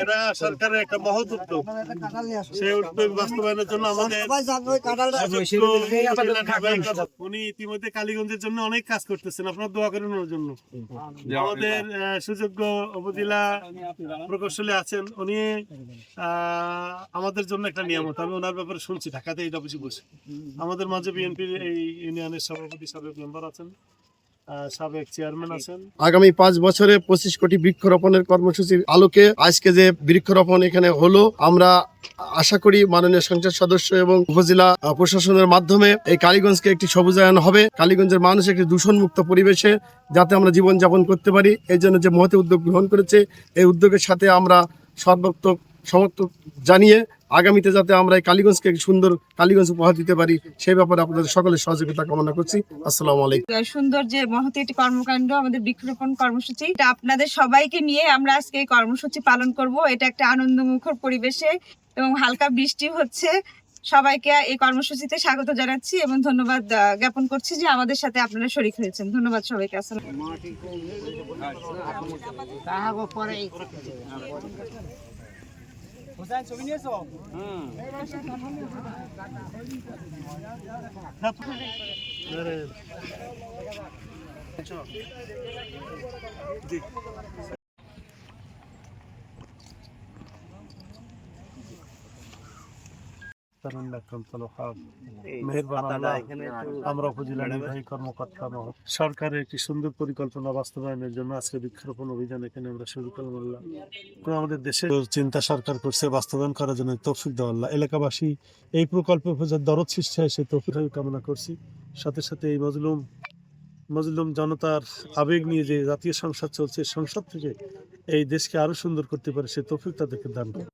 এটা সরকারের একটা মহৎ উদ্যোগ। সেই উদ্যোগ বাস্তবায়নের জন্য উনি ইতিমধ্যে কালীগঞ্জের জন্য অনেক কাজ করতেছেন, আপনারা দোয়া করেন ওর জন্য। আমাদের সুযোগ্য উপজেলা প্রকৌশলী আছেন, উনি আমাদের জন্য একটা নিয়ামত। আমি ওনার ব্যাপারে শুনছি, ঢাকাতে এই অফিসে বসে। আমাদের মাঝে বিএনপির এই ইউনিয়নের সভাপতি, সাবেক মেম্বার আছেন, সাবেক চেয়ারম্যান আছেন। আগামী 5 বছরে 25 কোটি বৃক্ষরোপণের কর্মসূচির আলোকে আজকে যে বৃক্ষরোপণ এখানে হলো, আমরা আশা করি মাননীয় সংসদ সদস্য এবং উপজেলা প্রশাসনের মাধ্যমে এই কালীগঞ্জকে একটি সবুজায়ন হবে, কালীগঞ্জের মানুষ একটি দূষণমুক্ত পরিবেশে যাতে আমরা জীবনযাপন করতে পারি, এই জন্য যে মহৎ উদ্যোগ গ্রহণ করেছে, এই উদ্যোগের সাথে আমরা সর্বাত্মক সমর্থন জানিয়ে আগামীতে যাতে আমরা এই কালীগঞ্জকে সুন্দর কালীগঞ্জ উপহার দিতে পারি, সেই ব্যাপারে আপনাদের সকলের সহযোগিতা কামনা করছি। আসসালামু আলাইকুম। সুন্দর যে মহৎ একটি কর্মকাণ্ড, আমাদের বৃক্ষরোপণ কর্মসূচি, এটা আপনাদের সবাইকে নিয়ে আমরা আজকে এই কর্মসূচি পালন করব। এটা একটা আনন্দমুখর পরিবেশে এবং হালকা বৃষ্টি হচ্ছে। সবাইকে এই কর্মসূচিতে স্বাগত জানাচ্ছি এবং ধন্যবাদ জ্ঞাপন করছি যে আমাদের সাথে আপনারা শরীক হয়েছেন। ধন্যবাদ সবাইকে। আমরা উপজেলা নির্বাহী কর্মকর্তা সরকারের একটি সুন্দর পরিকল্পনা বাস্তবায়নের জন্য আজকে বৃক্ষরোপণ অভিযান এখানে আমরা শুরু করলাম। আমাদের দেশে চিন্তা সরকার করছে বাস্তবায়ন করার জন্য তৌফিক দেওয়া আল্লাহ। এলাকাবাসী এই প্রকল্পে দরদ সৃষ্টি হয়, সেই তৌফিক কামনা করছি। সাথে সাথে এই মজলুম জনতার আবেগ নিয়ে যে জাতীয় সংসদ চলছে, সংসদ থেকে এই দেশকে আরো সুন্দর করতে পারে, সেই তৌফিক তাদেরকে দান করে।